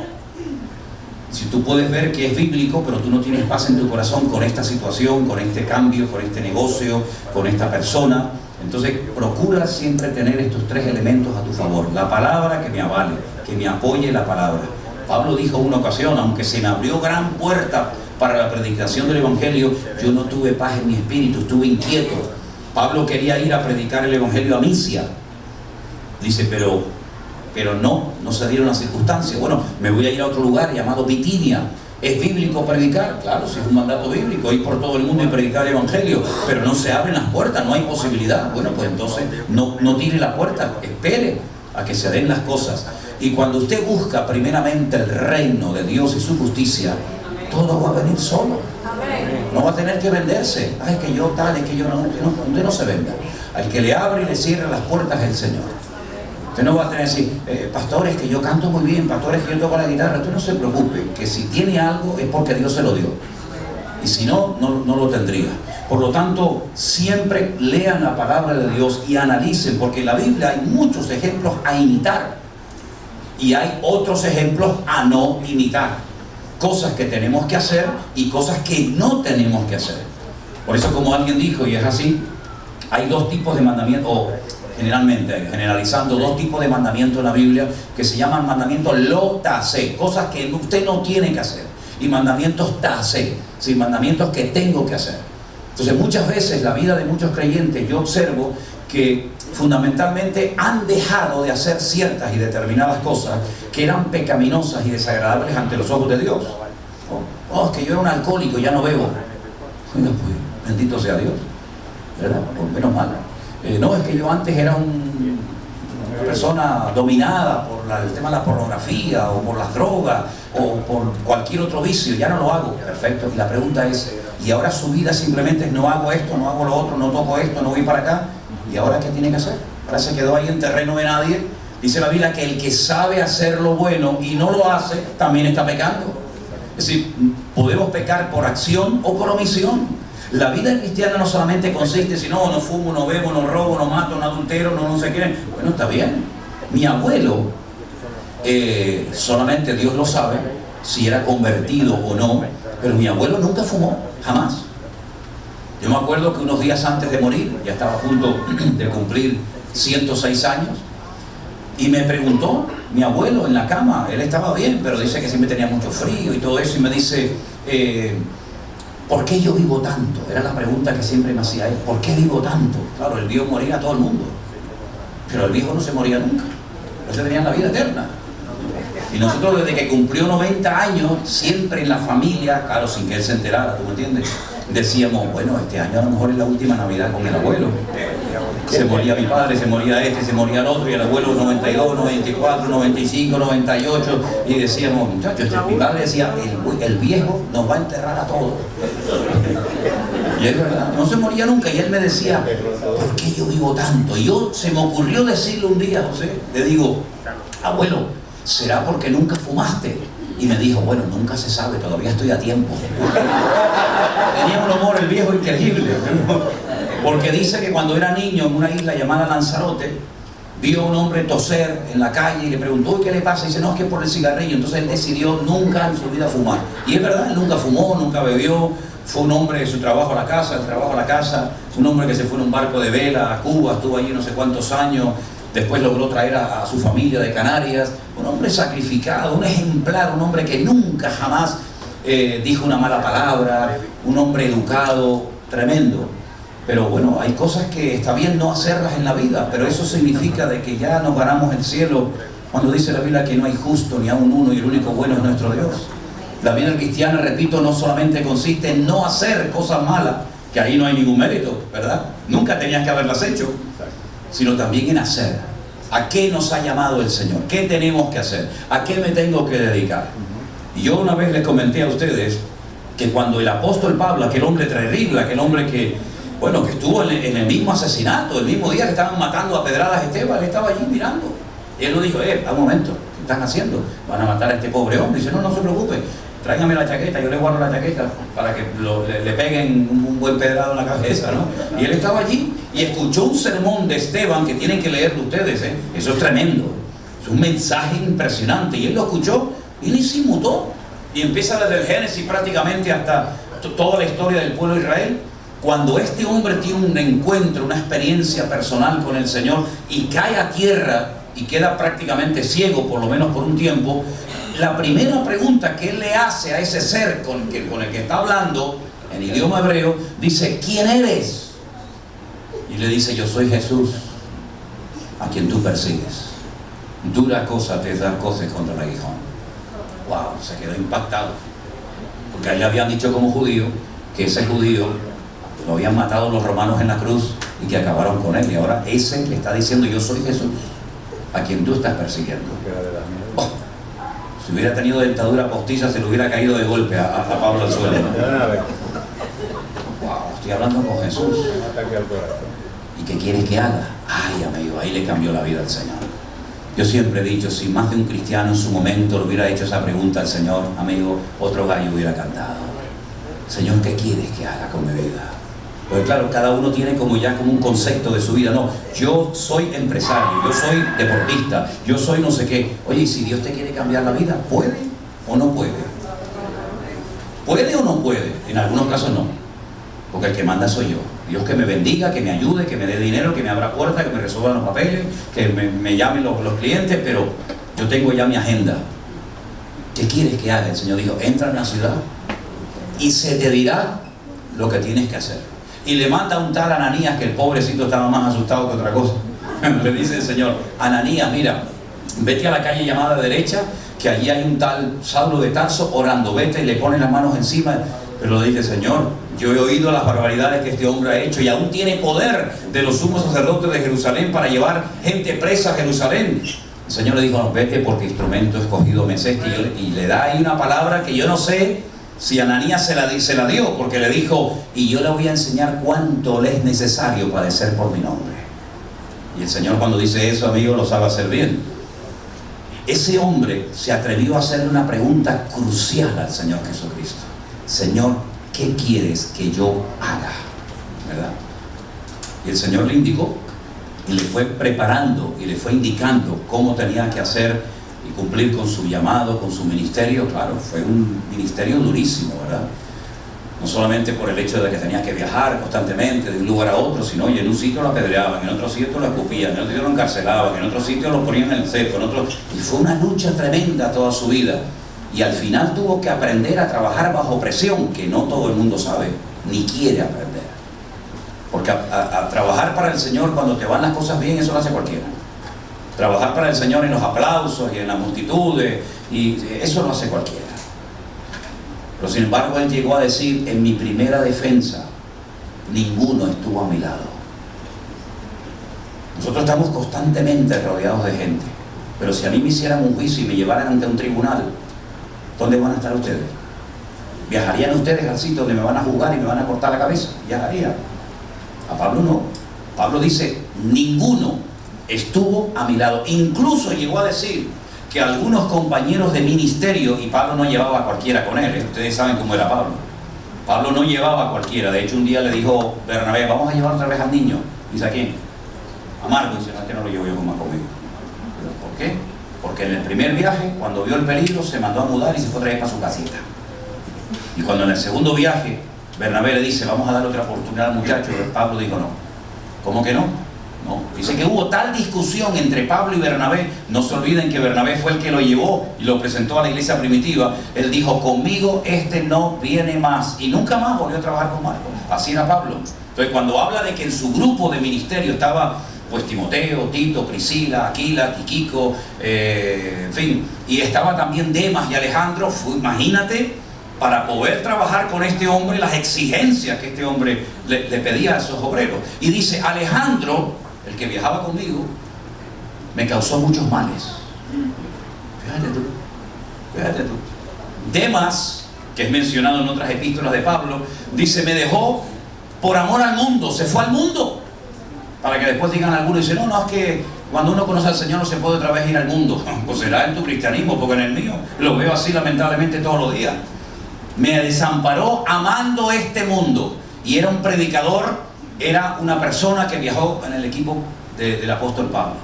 [SPEAKER 1] Si tú puedes ver que es bíblico, pero tú no tienes paz en tu corazón con esta situación, con este cambio, con este negocio, con esta persona, entonces procura siempre tener estos 3 elementos a tu favor. La palabra que me avale, que me apoye la palabra. Pablo dijo una ocasión, aunque se me abrió gran puerta para la predicación del Evangelio, yo no tuve paz en mi espíritu, estuve inquieto. Pablo quería ir a predicar el Evangelio a Misia. Dice, pero pero no se dieron las circunstancias. Bueno, me voy a ir a otro lugar llamado Bitinia. ¿Es bíblico predicar? Claro, sí es un mandato bíblico, ir por todo el mundo y predicar el evangelio, pero no se abren las puertas, no hay posibilidad. Bueno, pues entonces no tire la puerta, espere a que se den las cosas. Y cuando usted busca primeramente el reino de Dios y su justicia, todo va a venir solo. No va a tener que venderse. Ay, que yo tal, es que yo no. Usted no se venda. Al que le abre y le cierra las puertas es el Señor. Usted no va a tener que decir, pastores, que yo canto muy bien, pastores, que yo toco la guitarra. Usted no se preocupe, que si tiene algo es porque Dios se lo dio. Y si no, no lo tendría. Por lo tanto, siempre lean la palabra de Dios y analicen, porque en la Biblia hay muchos ejemplos a imitar. Y hay otros ejemplos a no imitar. Cosas que tenemos que hacer y cosas que no tenemos que hacer. Por eso, como alguien dijo, y es así, hay dos tipos de mandamientos, o generalmente, generalizando, dos tipos de mandamientos en la Biblia que se llaman mandamientos lo tase, cosas que usted no tiene que hacer, y mandamientos tase, ¿sí? Mandamientos que tengo que hacer. Entonces, muchas veces la vida de muchos creyentes, yo observo que fundamentalmente han dejado de hacer ciertas y determinadas cosas que eran pecaminosas y desagradables ante los ojos de Dios. Es que yo era un alcohólico, ya no bebo. Bueno, pues, bendito sea Dios, ¿verdad? Pues menos mal. No, es que yo antes era una persona dominada por el tema de la pornografía o por las drogas o por cualquier otro vicio, ya no lo hago. Perfecto. Y la pregunta es, ¿y ahora su vida simplemente es no hago esto, no hago lo otro, no toco esto, no voy para acá? ¿Y ahora qué tiene que hacer? Ahora se quedó ahí en terreno de nadie. Dice la Biblia que el que sabe hacer lo bueno y no lo hace, también está pecando. Es decir, podemos pecar por acción o por omisión. La vida cristiana no solamente consiste en no fumo, no bebo, no robo, no mato, no adultero, no sé qué. Bueno, está bien. Mi abuelo, solamente Dios lo sabe si era convertido o no, pero mi abuelo nunca fumó, jamás. Yo me acuerdo que unos días antes de morir, ya estaba a punto de cumplir 106 años, y me preguntó, mi abuelo en la cama, él estaba bien, pero dice que siempre tenía mucho frío y todo eso, y me dice, ¿por qué yo vivo tanto? Era la pregunta que siempre me hacía él, ¿por qué vivo tanto? Claro, él vio morir a todo el mundo, pero el viejo no se moría nunca, él tenía la vida eterna. Y nosotros desde que cumplió 90 años, siempre en la familia, claro, sin que él se enterara, ¿tú me entiendes? Decíamos, bueno, este año a lo mejor es la última Navidad con el abuelo. Se moría mi padre, se moría este, se moría el otro, y el abuelo 92, 94, 95, 98, y decíamos, muchachos, mi padre decía, el viejo nos va a enterrar a todos. Y es verdad, no se moría nunca, y él me decía, ¿por qué yo vivo tanto? Y se me ocurrió decirle un día, José, le digo, abuelo, ¿será porque nunca fumaste? Y me dijo, bueno, nunca se sabe, todavía estoy a tiempo. Tenía un humor el viejo increíble, porque dice que cuando era niño en una isla llamada Lanzarote, vio a un hombre toser en la calle y le preguntó, ¿qué le pasa? Y dice, no, es que por el cigarrillo. Entonces él decidió nunca en su vida fumar. Y es verdad, él nunca fumó, nunca bebió. Fue un hombre de su trabajo a la casa, del trabajo a la casa. Un hombre que se fue en un barco de vela a Cuba, estuvo allí no sé cuántos años. Después logró traer a su familia de Canarias. Un hombre sacrificado, un ejemplar, un hombre que nunca jamás dijo una mala palabra, un hombre educado, tremendo. Pero bueno, hay cosas que está bien no hacerlas en la vida, pero eso significa de que ya nos ganamos el cielo cuando dice la Biblia que no hay justo ni aun uno y el único bueno es nuestro Dios. La vida cristiana, repito, no solamente consiste en no hacer cosas malas, que ahí no hay ningún mérito, ¿verdad? Nunca tenías que haberlas hecho, sino también en hacer. ¿A qué nos ha llamado el Señor? ¿Qué tenemos que hacer? ¿A qué me tengo que dedicar? Y yo una vez les comenté a ustedes que cuando el apóstol Pablo, aquel hombre terrible, aquel hombre que estuvo en el mismo asesinato, el mismo día que estaban matando a pedradas a Esteban, él estaba allí mirando. Y él no dijo, un momento, ¿qué están haciendo? Van a matar a este pobre hombre. Y dice, no se preocupe, tráigame la chaqueta, yo le guardo la chaqueta para que le peguen un buen pedrado en la cabeza, ¿no? Y él estaba allí y escuchó un sermón de Esteban que tienen que leerlo ustedes, ¿eh? Eso es tremendo, es un mensaje impresionante. Y él lo escuchó y él se inmutó. Y empieza desde el Génesis prácticamente hasta toda la historia del pueblo de Israel. Cuando este hombre tiene un encuentro, una experiencia personal con el Señor y cae a tierra y queda prácticamente ciego, por lo menos por un tiempo, la primera pregunta que él le hace a ese ser con el que está hablando, en idioma hebreo, dice, ¿quién eres? Y le dice, yo soy Jesús, a quien tú persigues. Dura cosa te es dar coces contra el aguijón. Wow, se quedó impactado. Porque a él le habían dicho como judío que ese judío lo habían matado los romanos en la cruz y que acabaron con él. Y ahora ese le está diciendo: yo soy Jesús, a quien tú estás persiguiendo. Oh, si hubiera tenido dentadura postiza, se le hubiera caído de golpe a Pablo al suelo. Wow, estoy hablando con Jesús. ¿Y qué quieres que haga? Ay, amigo, ahí le cambió la vida al Señor. Yo siempre he dicho, si más de un cristiano en su momento le hubiera hecho esa pregunta al Señor, amigo, otro gallo hubiera cantado. Señor, ¿qué quieres que haga con mi vida? Porque claro, cada uno tiene como un concepto de su vida. No, yo soy empresario, yo soy deportista, yo soy no sé qué. Oye, ¿y si Dios te quiere cambiar la vida, puede o no puede? ¿Puede o no puede? En algunos casos no. Porque el que manda soy yo. Dios que me bendiga, que me ayude, que me dé dinero, que me abra puertas, que me resuelvan los papeles, que me llamen los clientes, pero yo tengo ya mi agenda. ¿Qué quieres que haga? El Señor dijo: entra en la ciudad y se te dirá lo que tienes que hacer. Y le manda un tal Ananías, que el pobrecito estaba más asustado que otra cosa. Le dice el Señor: Ananías, mira, vete a la calle llamada derecha, que allí hay un tal Saulo de Tarso orando. Vete y le pone las manos encima. Pero le dice: Señor, yo he oído las barbaridades que este hombre ha hecho y aún tiene poder de los sumos sacerdotes de Jerusalén para llevar gente presa a Jerusalén. El Señor le dijo: no, vete, porque instrumento escogido me es este. Y le da ahí una palabra que yo no sé si Ananías se la dio, porque le dijo: y yo le voy a enseñar cuánto le es necesario padecer por mi nombre. Y el Señor, cuando dice eso, amigo, lo sabe hacer bien. Ese hombre se atrevió a hacerle una pregunta crucial al Señor Jesucristo: Señor, ¿qué quieres que yo haga? ¿Verdad? Y el Señor le indicó y le fue preparando y le fue indicando cómo tenía que hacer y cumplir con su llamado, con su ministerio. Claro, fue un ministerio durísimo, ¿verdad? No solamente por el hecho de que tenía que viajar constantemente de un lugar a otro, sino y en un sitio lo apedreaban, en otro sitio lo escupían, en otro sitio lo encarcelaban, en otro sitio lo ponían en el cepo, en otro... Y fue una lucha tremenda toda su vida. Y al final tuvo que aprender a trabajar bajo presión, que no todo el mundo sabe, ni quiere aprender. Porque a trabajar para el Señor cuando te van las cosas bien, eso lo hace cualquiera. Trabajar para el Señor en los aplausos y en las multitudes, y eso lo hace cualquiera. Pero sin embargo, él llegó a decir: en mi primera defensa, ninguno estuvo a mi lado. Nosotros estamos constantemente rodeados de gente, pero si a mí me hicieran un juicio y me llevaran ante un tribunal, ¿dónde van a estar ustedes? ¿Viajarían ustedes al sitio donde me van a juzgar y me van a cortar la cabeza? Viajarían. A Pablo no. Pablo dice: ninguno estuvo a mi lado. Incluso llegó a decir que algunos compañeros de ministerio, y Pablo no llevaba a cualquiera con él, ustedes saben cómo era Pablo. Pablo no llevaba a cualquiera. De hecho, un día le dijo Bernabé: vamos a llevar otra vez al niño. Dice: ¿a quién? A Marco. Dice: no, es que no lo llevo yo conmigo. ¿Por qué? Porque en el primer viaje, cuando vio el peligro, se mandó a mudar y se fue otra vez para su casita. Y cuando en el segundo viaje Bernabé le dice: vamos a darle otra oportunidad al muchacho, Pablo dijo: no. ¿Cómo que no? No. Dice que hubo tal discusión entre Pablo y Bernabé. No se olviden que Bernabé fue el que lo llevó y lo presentó a la iglesia primitiva. Él dijo: conmigo este no viene más. Y nunca más volvió a trabajar con Marcos. Así era Pablo. Entonces, cuando habla de que en su grupo de ministerio estaba pues Timoteo, Tito, Priscila, Aquila, Tiquico, en fin, y estaba también Demas y Alejandro, imagínate, para poder trabajar con este hombre, las exigencias que este hombre le pedía a esos obreros. Y dice: Alejandro, el que viajaba conmigo, me causó muchos males. Fíjate tú. Demas, que es mencionado en otras epístolas de Pablo, dice: me dejó por amor al mundo, se fue al mundo. Para que después digan algunos, dicen: no, es que cuando uno conoce al Señor no se puede otra vez ir al mundo. Pues será en tu cristianismo, porque en el mío lo veo así lamentablemente todos los días. Me desamparó amando este mundo. Y era un predicador, era una persona que viajó en el equipo del apóstol Pablo.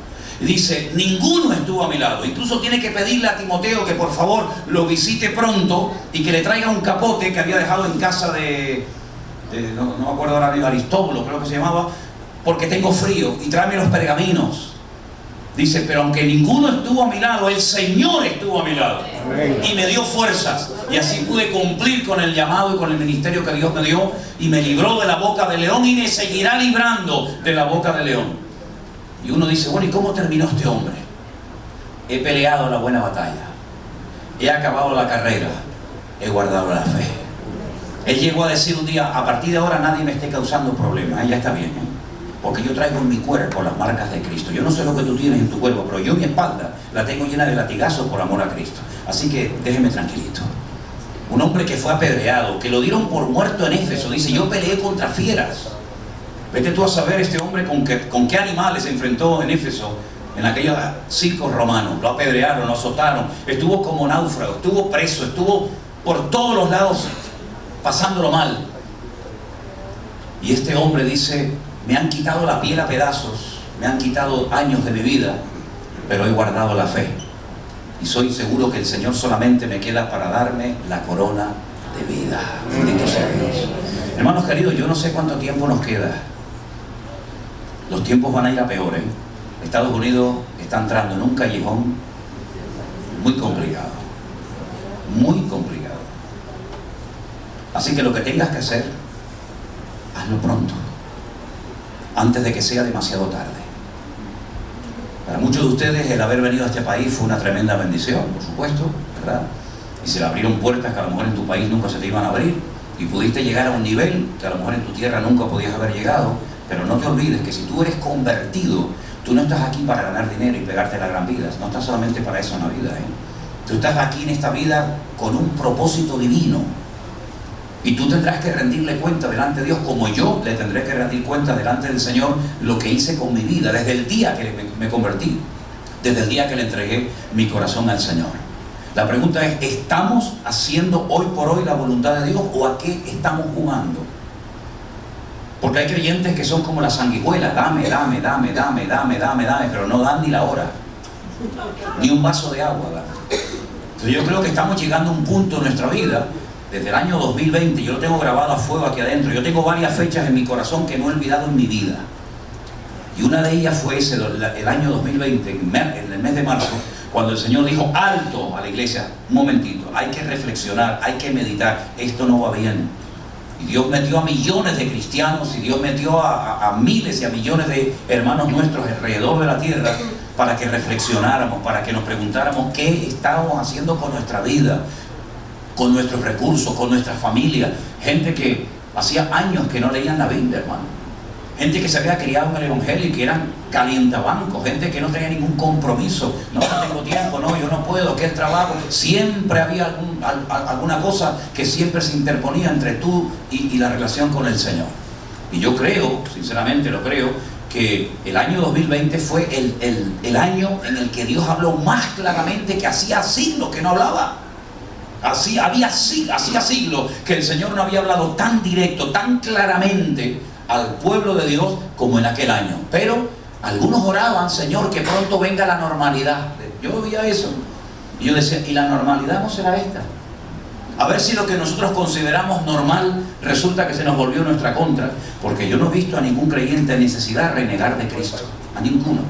[SPEAKER 1] Y dice: ninguno estuvo a mi lado. Incluso tiene que pedirle a Timoteo que por favor lo visite pronto y que le traiga un capote que había dejado en casa no me acuerdo ahora, Aristóbulo creo que se llamaba, porque tengo frío, y tráeme los pergaminos. Dice: pero aunque ninguno estuvo a mi lado, el Señor estuvo a mi lado. Amén. Y me dio fuerzas, y así pude cumplir con el llamado y con el ministerio que Dios me dio, y me libró de la boca del león y me seguirá librando de la boca del león. Y uno dice: bueno, ¿y cómo terminó este hombre? he peleado la buena batalla, he acabado la carrera, he guardado la fe. Él llegó a decir un día, a partir de ahora nadie me esté causando problemas, ya está bien, porque yo traigo en mi cuerpo las marcas de Cristo. Yo no sé lo que tú tienes en tu cuerpo, pero yo mi espalda la tengo llena de latigazos por amor a Cristo. Así que déjeme tranquilito. Un hombre que fue apedreado, que lo dieron por muerto en Éfeso, dice, yo peleé contra fieras. Vete tú a saber este hombre con qué animales se enfrentó en Éfeso, en aquellos circos romanos. Lo apedrearon, lo azotaron, estuvo como náufrago, estuvo preso, estuvo por todos los lados pasándolo mal. Y este hombre dice, me han quitado la piel a pedazos, me han quitado años de mi vida, pero he guardado la fe. Y soy seguro que el Señor solamente me queda para darme la corona de vida. Bendito sea Dios. Hermanos queridos, yo no sé cuánto tiempo nos queda. Los tiempos van a ir a peor, ¿eh? Estados Unidos está entrando en un callejón muy complicado. Muy complicado. Así que lo que tengas que hacer, hazlo pronto, antes de que sea demasiado tarde. Para muchos de ustedes el haber venido a este país fue una tremenda bendición, por supuesto, ¿verdad? Y se le abrieron puertas que a lo mejor en tu país nunca se te iban a abrir, y pudiste llegar a un nivel que a lo mejor en tu tierra nunca podías haber llegado. Pero no te olvides que si tú eres convertido, tú no estás aquí para ganar dinero y pegarte la gran vida. No estás solamente para eso en la vida, Tú estás aquí en esta vida con un propósito divino. Y tú tendrás que rendirle cuenta delante de Dios, como yo le tendré que rendir cuenta delante del Señor lo que hice con mi vida, desde el día que me convertí, desde el día que le entregué mi corazón al Señor. La pregunta es, ¿estamos haciendo hoy por hoy la voluntad de Dios o a qué estamos jugando? Porque hay creyentes que son como las sanguijuelas, dame, pero no dan ni la hora, ni un vaso de agua dan. Entonces yo creo que estamos llegando a un punto en nuestra vida, desde el año 2020, yo lo tengo grabado a fuego aquí adentro, yo tengo varias fechas en mi corazón que no he olvidado en mi vida. Y una de ellas fue el año 2020, en el mes de marzo, cuando el Señor dijo, alto a la iglesia, un momentito, hay que reflexionar, hay que meditar, esto no va bien. Y Dios metió a millones de cristianos, y Dios metió a miles y a millones de hermanos nuestros alrededor de la tierra para que reflexionáramos, para que nos preguntáramos qué estábamos haciendo con nuestra vida, con nuestros recursos, con nuestra familia. Gente que hacía años que no leían la Biblia, hermano. Gente que se había criado en el Evangelio y que eran calientabancos, gente que no tenía ningún compromiso. No tengo tiempo, no, yo no puedo, que el trabajo. Siempre había alguna cosa que siempre se interponía entre tú y la relación con el Señor. Y yo creo, sinceramente lo creo, que el año 2020 fue el año en el que Dios habló más claramente, que hacía siglos que no hablaba. Hacía siglos que el Señor no había hablado tan directo, tan claramente al pueblo de Dios como en aquel año. Pero algunos oraban, Señor, que pronto venga la normalidad. Yo veía eso y yo decía, ¿y la normalidad no será esta? A ver si lo que nosotros consideramos normal resulta que se nos volvió nuestra contra, porque yo no he visto a ningún creyente en necesidad renegar de Cristo, a ninguno.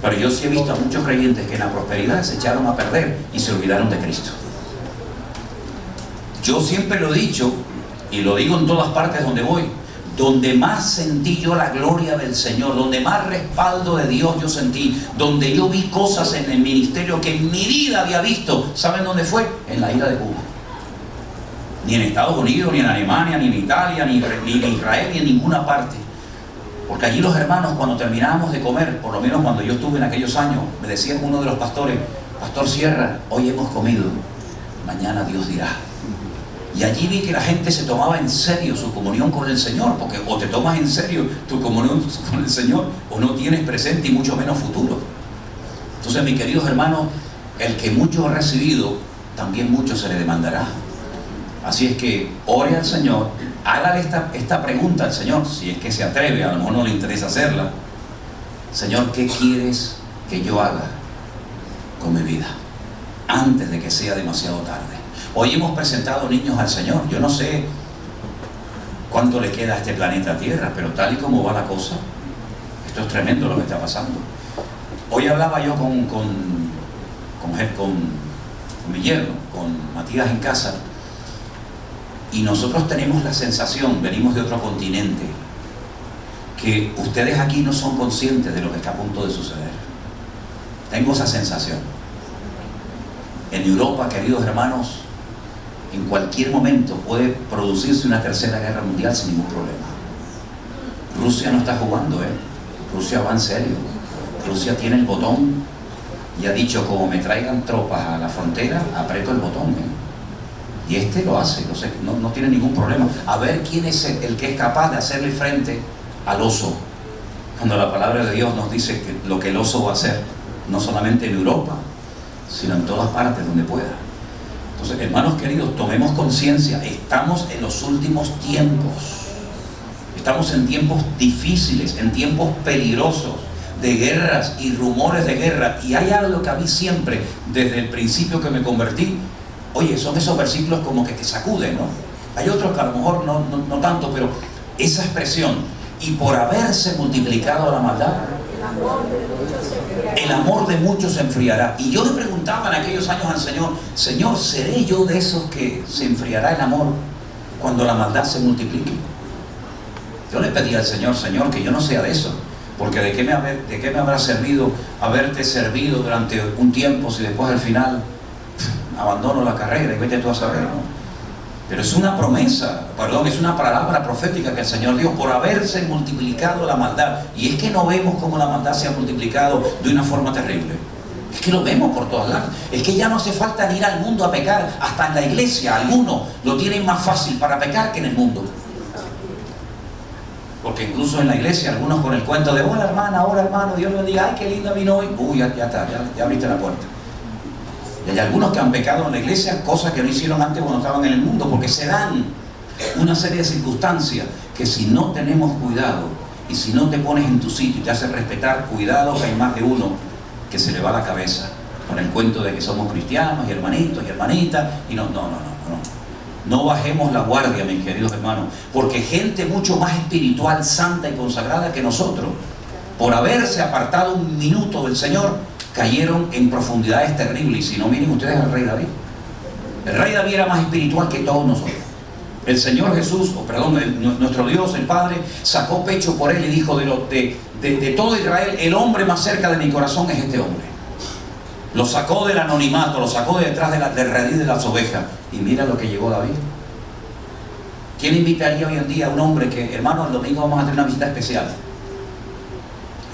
[SPEAKER 1] Pero yo sí he visto a muchos creyentes que en la prosperidad se echaron a perder y se olvidaron de Cristo. Yo siempre lo he dicho y lo digo en todas partes donde voy, donde más sentí yo la gloria del Señor, donde más respaldo de Dios yo sentí, donde yo vi cosas en el ministerio que en mi vida había visto, ¿saben dónde fue? En la isla de Cuba. Ni en Estados Unidos, ni en Alemania, ni en Italia, ni en Israel, ni en ninguna parte. Porque allí los hermanos, cuando terminábamos de comer, por lo menos cuando yo estuve en aquellos años, me decía uno de los pastores, Pastor Sierra, hoy hemos comido, mañana Dios dirá. Y allí vi que la gente se tomaba en serio su comunión con el Señor, porque o te tomas en serio tu comunión con el Señor, o no tienes presente y mucho menos futuro. Entonces, mis queridos hermanos, el que mucho ha recibido, también mucho se le demandará. Así es que ore al Señor, hágale esta pregunta al Señor, si es que se atreve, a lo mejor no le interesa hacerla. Señor, ¿qué quieres que yo haga con mi vida? Antes de que sea demasiado tarde. Hoy hemos presentado niños al Señor. Yo no sé cuánto le queda a este planeta Tierra, pero tal y como va la cosa, esto es tremendo lo que está pasando. Hoy hablaba yo con mi yerno, con Matías en casa, y nosotros tenemos la sensación, venimos de otro continente, que ustedes aquí no son conscientes de lo que está a punto de suceder. Tengo esa sensación. En Europa, queridos hermanos, en cualquier momento puede producirse una tercera guerra mundial sin ningún problema. Rusia no está jugando, Rusia va en serio. Rusia tiene el botón y ha dicho, como me traigan tropas a la frontera, aprieto el botón, Y este lo hace, no tiene ningún problema. A ver quién es el que es capaz de hacerle frente al oso. Cuando la palabra de Dios nos dice que lo que el oso va a hacer, no solamente en Europa, sino en todas partes donde pueda. Entonces, hermanos queridos, tomemos conciencia, estamos en los últimos tiempos. Estamos en tiempos difíciles, en tiempos peligrosos, de guerras y rumores de guerra. Y hay algo que a mí siempre, desde el principio que me convertí, oye, son esos versículos como que te sacuden, ¿no? Hay otros que a lo mejor no tanto, pero esa expresión, y por haberse multiplicado la maldad, el amor de muchos se enfriará. Y yo le preguntaba en aquellos años al Señor, Señor, ¿seré yo de esos que se enfriará el amor cuando la maldad se multiplique? Yo le pedí al Señor, Señor, que yo no sea de eso, porque ¿de qué me habrá servido haberte servido durante un tiempo si después al final abandono la carrera y vete tú a saber, ¿no? Pero es una promesa, es una palabra profética que el Señor dio por haberse multiplicado la maldad. Y es que no vemos cómo la maldad se ha multiplicado de una forma terrible. Es que lo vemos por todas lados. Es que ya no hace falta ni ir al mundo a pecar. Hasta en la iglesia algunos lo tienen más fácil para pecar que en el mundo. Porque incluso en la iglesia algunos con el cuento de hola hermano, Dios le bendiga, ay qué linda vino hoy. Uy, ya está, ya abriste la puerta. Y hay algunos que han pecado en la iglesia, cosas que no hicieron antes cuando estaban en el mundo, porque se dan una serie de circunstancias que si no tenemos cuidado y si no te pones en tu sitio y te haces respetar, cuidado que hay más de uno que se le va la cabeza con el cuento de que somos cristianos y hermanitos y hermanitas y no. No bajemos la guardia, mis queridos hermanos, porque gente mucho más espiritual, santa y consagrada que nosotros, por haberse apartado un minuto del Señor, cayeron en profundidades terribles. Y si no, miren ustedes al rey David. El rey David era más espiritual que todos nosotros. El Señor Jesús, nuestro Dios, el Padre, sacó pecho por él y dijo, de todo Israel, el hombre más cerca de mi corazón es este hombre. Lo sacó del anonimato, lo sacó de detrás del redil de las ovejas. Y mira lo que llegó David. ¿Quién invitaría hoy en día a un hombre que, hermano, el domingo vamos a tener una visita especial?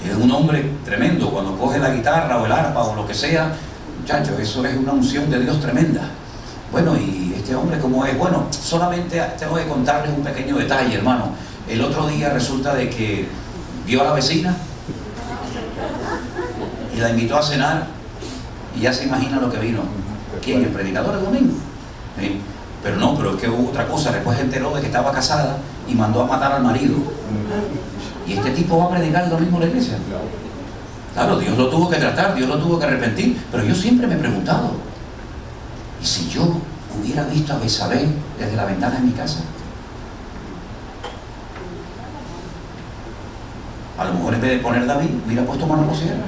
[SPEAKER 1] Es un hombre tremendo, cuando coge la guitarra o el arpa o lo que sea, muchachos, eso es una unción de Dios tremenda. Bueno, y este hombre cómo es, bueno, solamente tengo que contarles un pequeño detalle, hermano. El otro día resulta de que vio a la vecina y la invitó a cenar y ya se imagina lo que vino. ¿Quién? El predicador el domingo. ¿Sí? Pero es que hubo otra cosa, después se enteró de que estaba casada y mandó a matar al marido. Y este tipo va a predicar el domingo en la iglesia. Claro, Dios lo tuvo que tratar, Dios lo tuvo que arrepentir, pero yo siempre me he preguntado, ¿y si yo hubiera visto a Betsabé desde la ventana de mi casa? A lo mejor en vez de poner David, hubiera puesto Manolo Sierra.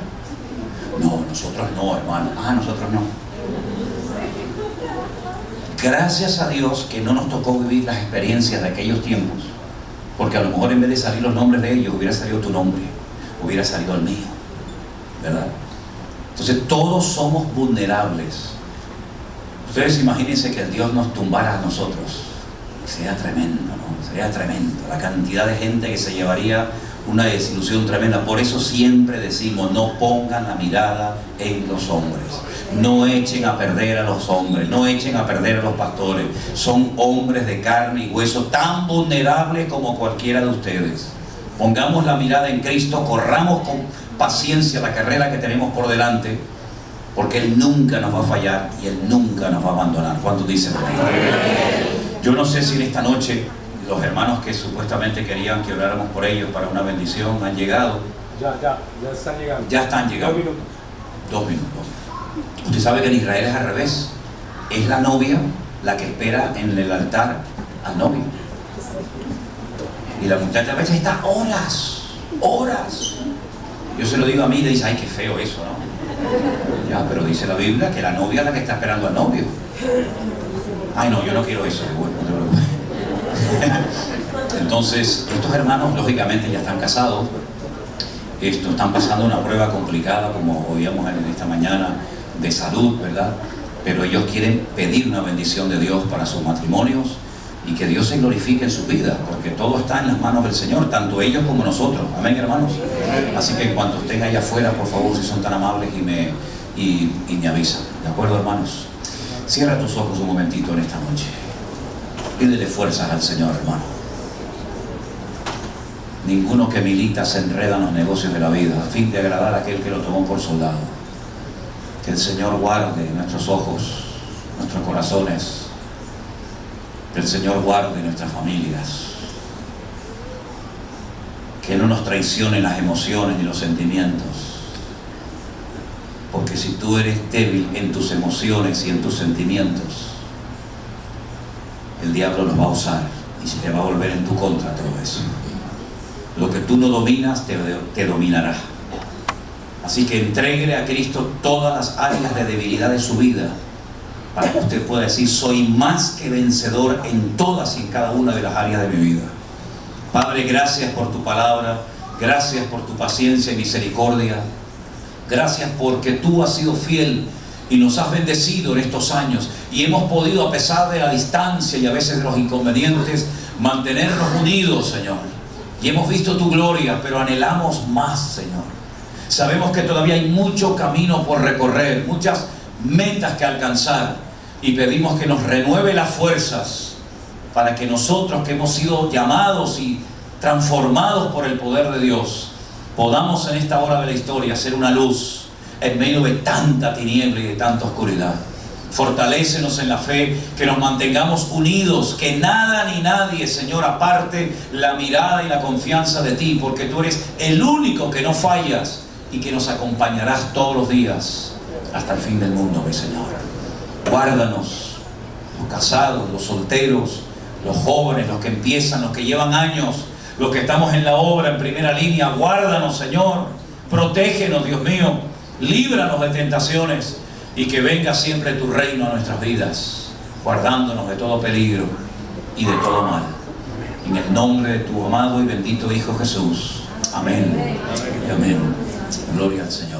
[SPEAKER 1] No, nosotros no, hermano. Nosotros no. Gracias a Dios que no nos tocó vivir las experiencias de aquellos tiempos, porque a lo mejor en vez de salir los nombres de ellos, hubiera salido tu nombre, hubiera salido el mío, ¿verdad? Entonces todos somos vulnerables. Ustedes imagínense que el Dios nos tumbara a nosotros. Sería tremendo, ¿no? Sería tremendo. La cantidad de gente que se llevaría una desilusión tremenda. Por eso siempre decimos, no pongan la mirada en los hombres. No echen a perder a los hombres, no echen a perder a los pastores. Son hombres de carne y hueso, tan vulnerables como cualquiera de ustedes. Pongamos la mirada en Cristo, corramos con paciencia la carrera que tenemos por delante, porque Él nunca nos va a fallar y Él nunca nos va a abandonar. ¿Cuántos dicen? Yo no sé si en esta noche los hermanos que supuestamente querían que oráramos por ellos para una bendición han llegado.
[SPEAKER 5] Ya están llegando.
[SPEAKER 1] Ya están llegando. 2 minutos. Usted sabe que en Israel es al revés. Es la novia la que espera en el altar al novio. Y la muchacha a veces está horas. Yo se lo digo a mí y le dice, ay, qué feo eso, ¿no? Ya, pero dice la Biblia que la novia es la que está esperando al novio. Ay, no, yo no quiero eso. Bueno, no te preocupes. Entonces, estos hermanos lógicamente ya están casados. Están pasando una prueba complicada, como oíamos en esta mañana, de salud, ¿verdad? pero ellos quieren pedir una bendición de Dios para sus matrimonios y que Dios se glorifique en sus vidas, porque todo está en las manos del Señor, tanto ellos como nosotros. Amén, hermanos. Así que en cuanto estén allá afuera, por favor, si son tan amables y me avisan. ¿De acuerdo, hermanos? Cierra tus ojos un momentito en esta noche. Pídele fuerzas al Señor, hermano. Ninguno que milita se enreda en los negocios de la vida a fin de agradar a aquel que lo tomó por soldado. Que el Señor guarde nuestros ojos, nuestros corazones. Que el Señor guarde nuestras familias. Que no nos traicionen las emociones ni los sentimientos. Porque si tú eres débil en tus emociones y en tus sentimientos, el diablo los va a usar y se te va a volver en tu contra todo eso. Lo que tú no dominas te dominará. Así que entréguele a Cristo todas las áreas de debilidad de su vida, para que usted pueda decir: soy más que vencedor en todas y en cada una de las áreas de mi vida. Padre, gracias por tu palabra, gracias por tu paciencia y misericordia, gracias porque tú has sido fiel y nos has bendecido en estos años y hemos podido, a pesar de la distancia y a veces de los inconvenientes, mantenernos unidos, Señor. Y hemos visto tu gloria, pero anhelamos más, Señor. Sabemos que todavía hay mucho camino por recorrer, muchas metas que alcanzar, y pedimos que nos renueve las fuerzas para que nosotros, que hemos sido llamados y transformados por el poder de Dios, podamos en esta hora de la historia ser una luz en medio de tanta tiniebla y de tanta oscuridad. Fortalécenos en la fe, que nos mantengamos unidos, que nada ni nadie, Señor, aparte la mirada y la confianza de ti, porque tú eres el único que no fallas y que nos acompañarás todos los días hasta el fin del mundo, mi Señor. Guárdanos, los casados, los solteros, los jóvenes, los que empiezan, los que llevan años, los que estamos en la obra en primera línea. Guárdanos, Señor, protégenos, Dios mío, líbranos de tentaciones y que venga siempre tu reino a nuestras vidas, guardándonos de todo peligro y de todo mal. En el nombre de tu amado y bendito Hijo Jesús. Amén. Y amén. Gloria al Señor.